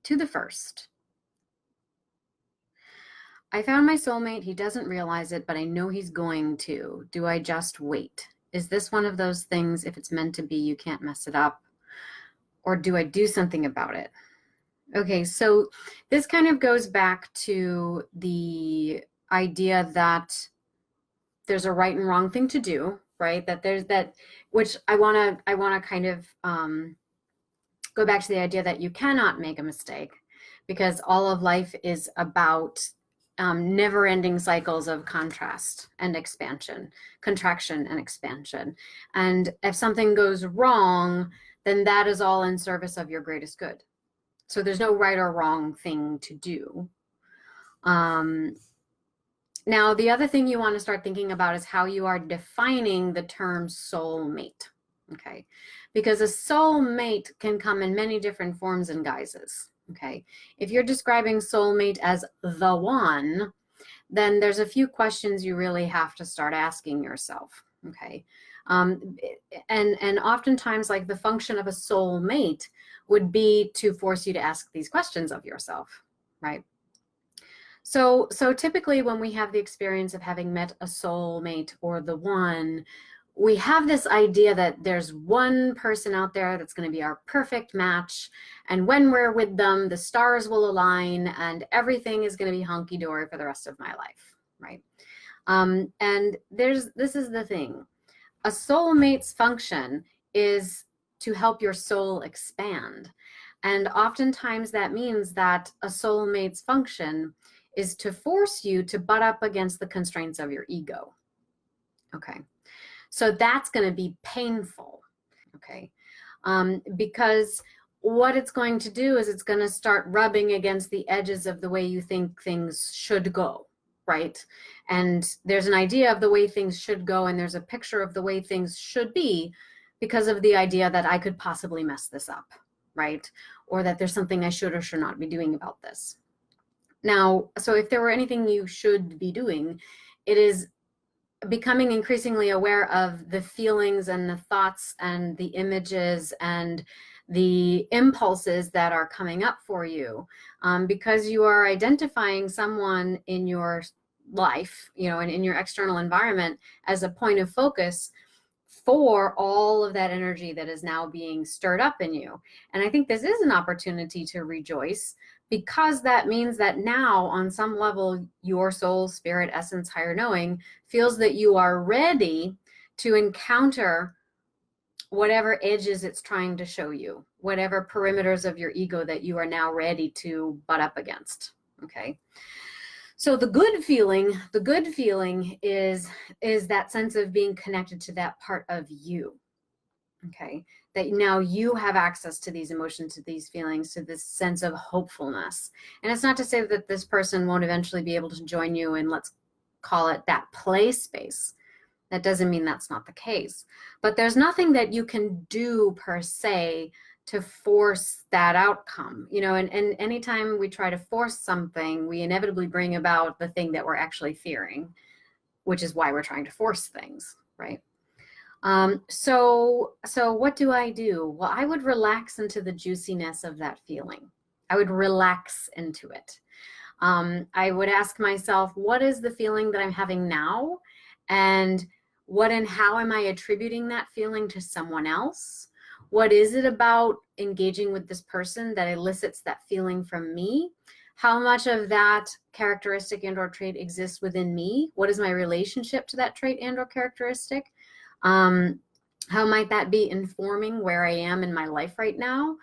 to the first. I found my soulmate. He doesn't realize it, but I know he's going to. Do I just wait? Is this one of those things, if it's meant to be, you can't mess it up? Or do I do something about it? Okay, so this kind of goes back to the idea that there's a right and wrong thing to do, right? That there's that, which I wanna kind of go back to the idea that you cannot make a mistake, because all of life is about never-ending cycles of contrast and expansion, contraction and expansion. And if something goes wrong, then that is all in service of your greatest good. So there's no right or wrong thing to do. Now, the other thing you want to start thinking about is how you are defining the term soulmate, okay? Because a soulmate can come in many different forms and guises, okay? If you're describing soulmate as the one, then there's a few questions you really have to start asking yourself, okay? And oftentimes, like, the function of a soulmate would be to force you to ask these questions of yourself, right? So typically when we have the experience of having met a soulmate or the one, we have this idea that there's one person out there that's going to be our perfect match. And when we're with them, the stars will align and everything is going to be hunky-dory for the rest of my life, right? And this is the thing. A soulmate's function is to help your soul expand. And oftentimes that means that a soulmate's function is to force you to butt up against the constraints of your ego. Okay, so that's going to be painful. Okay, because what it's going to do is it's going to start rubbing against the edges of the way you think things should go, right? And there's an idea of the way things should go, and there's a picture of the way things should be because of the idea that I could possibly mess this up, right? Or that there's something I should or should not be doing about this. Now, so if there were anything you should be doing, it is becoming increasingly aware of the feelings and the thoughts and the images and the impulses that are coming up for you, because you are identifying someone in your life, you know, and in your external environment as a point of focus for all of that energy that is now being stirred up in you. And I think this is an opportunity to rejoice, because that means that now on some level, your soul, spirit, essence, higher knowing feels that you are ready to encounter whatever edges it's trying to show you, whatever perimeters of your ego that you are now ready to butt up against, okay? So the good feeling is that sense of being connected to that part of you, okay? That now you have access to these emotions, to these feelings, to this sense of hopefulness. And it's not to say that this person won't eventually be able to join you in, let's call it, that play space. That doesn't mean that's not the case. But there's nothing that you can do per se to force that outcome, you know, and anytime we try to force something, we inevitably bring about the thing that we're actually fearing, which is why we're trying to force things, right? So what do I do? Well, I would relax into the juiciness of that feeling. I would relax into it. I would ask myself, what is the feeling that I'm having now? And what and how am I attributing that feeling to someone else? What is it about engaging with this person that elicits that feeling from me? How much of that characteristic and or trait exists within me? What is my relationship to that trait and or characteristic? How might that be informing where I am in my life right now?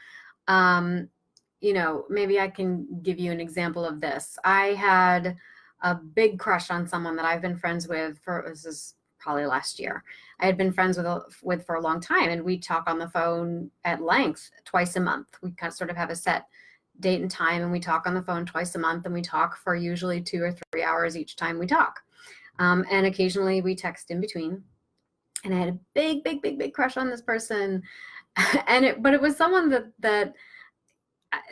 You know, maybe I can give you an example of this. I had a big crush on someone that I've been friends with this is probably last year. I had been friends with for a long time, and we talk on the phone at length twice a month. We kind of sort of have a set date and time, and we talk on the phone twice a month, and we talk for usually 2 or 3 hours each time we talk. And occasionally we text in between. And I had a big crush on this person. But it was someone that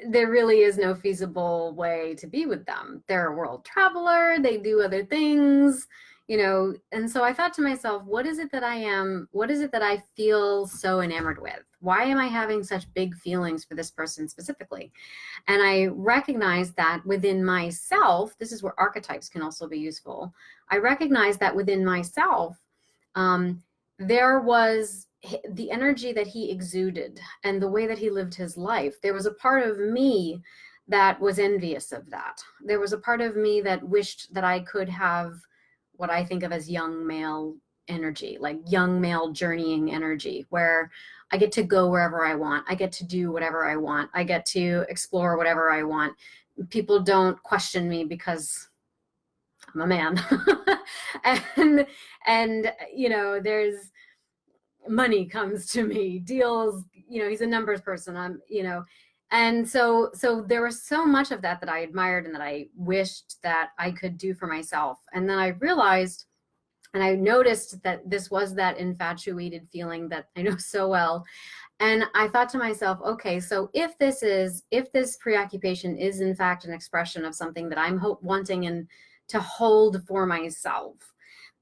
there really is no feasible way to be with them. They're a world traveler. They do other things. you know, and so I thought to myself, what is it that I am, what is it that I feel so enamored with? Why am I having such big feelings for this person specifically? And I recognized that within myself, this is where archetypes can also be useful. I recognized that within myself, there was the energy that he exuded and the way that he lived his life. There was a part of me that was envious of that. There was a part of me that wished that I could have what I think of as young male energy, like young male journeying energy, where I get to go wherever I want. I get to do whatever I want. I get to explore whatever I want. People don't question me because I'm a man. and you know, there's money comes to me, deals, you know, he's a numbers person. I'm, you know, and so there was so much of that that I admired and that I wished that I could do for myself. And then I realized, and I noticed that this was that infatuated feeling that I know so well. And I thought to myself, okay, so if this preoccupation is in fact an expression of something that I'm wanting and to hold for myself,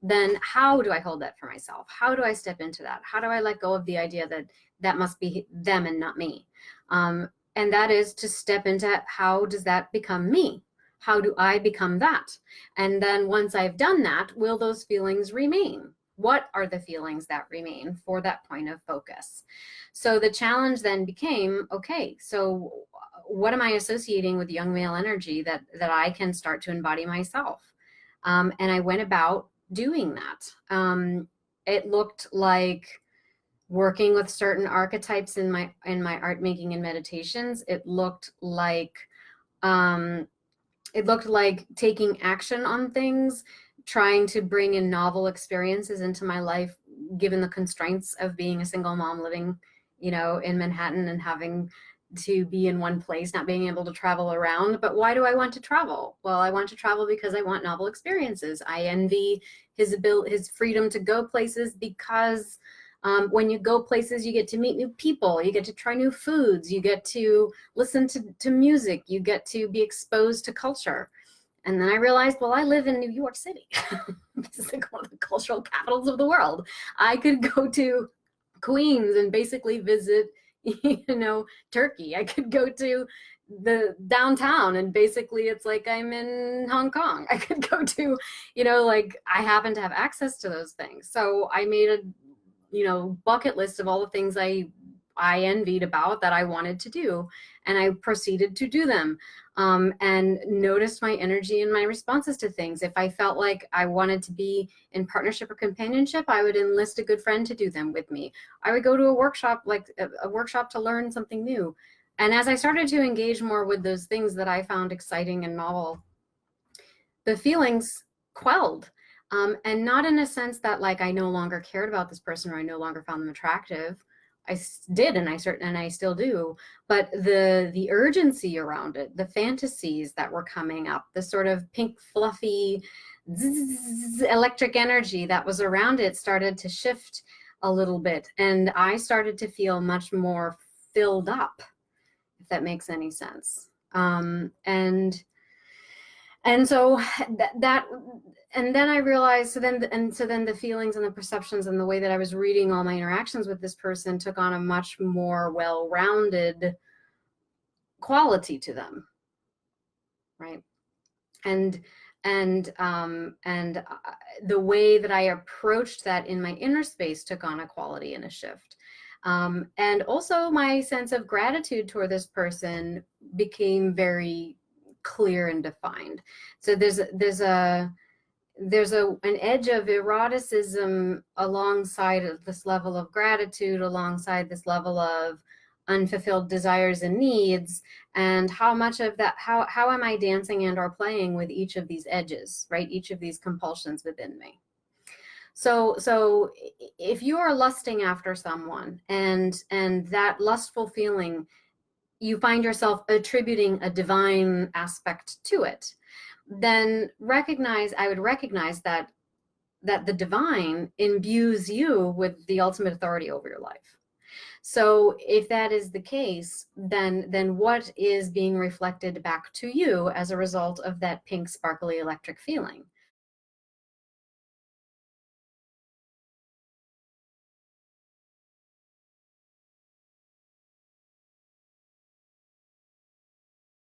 then how do I hold that for myself? How do I step into that? How do I let go of the idea that that must be them and not me? And that is to step into, how does that become me? How do I become that? And then once I've done that, will those feelings remain? What are the feelings that remain for that point of focus? So the challenge then became, okay, so what am I associating with young male energy that I can start to embody myself? And I went about doing that. It looked like working with certain archetypes in my art making and meditations. It looked like taking action on things, trying to bring in novel experiences into my life, given the constraints of being a single mom living, you know, in Manhattan and having to be in one place, not being able to travel around. But why do I want to travel? Well, I want to travel because I want novel experiences. I envy his freedom to go places because when you go places, you get to meet new people, you get to try new foods, you get to listen to music, you get to be exposed to culture. And then I realized, well, I live in New York City. This is like one of the cultural capitals of the world. I could go to Queens and basically visit, you know, Turkey. I could go to the downtown and basically it's like I'm in Hong Kong. I could go to, you know, like I happen to have access to those things. So I made a, you know, bucket list of all the things I envied about that I wanted to do. And I proceeded to do them, and noticed my energy and my responses to things. If I felt like I wanted to be in partnership or companionship, I would enlist a good friend to do them with me. I would go to a workshop, like a workshop to learn something new. And as I started to engage more with those things that I found exciting and novel, the feelings quelled. And not in a sense that like I no longer cared about this person or I no longer found them attractive. I did, and I still do. But the urgency around it, the fantasies that were coming up, the sort of pink fluffy electric energy that was around it started to shift a little bit, and I started to feel much more filled up, if that makes any sense. And so that and then I realized, so then the feelings and the perceptions and the way that I was reading all my interactions with this person took on a much more well-rounded quality to them, right? And the way that I approached that in my inner space took on a quality and a shift. And also my sense of gratitude toward this person became very clear and defined. So there's an edge of eroticism alongside of this level of gratitude, alongside this level of unfulfilled desires and needs, and how much of that, how am I dancing and or playing with each of these edges, right? Each of these compulsions within me. So if you are lusting after someone and that lustful feeling, you find yourself attributing a divine aspect to it, then I would recognize that the divine imbues you with the ultimate authority over your life. So if that is the case, then what is being reflected back to you as a result of that pink, sparkly, electric feeling?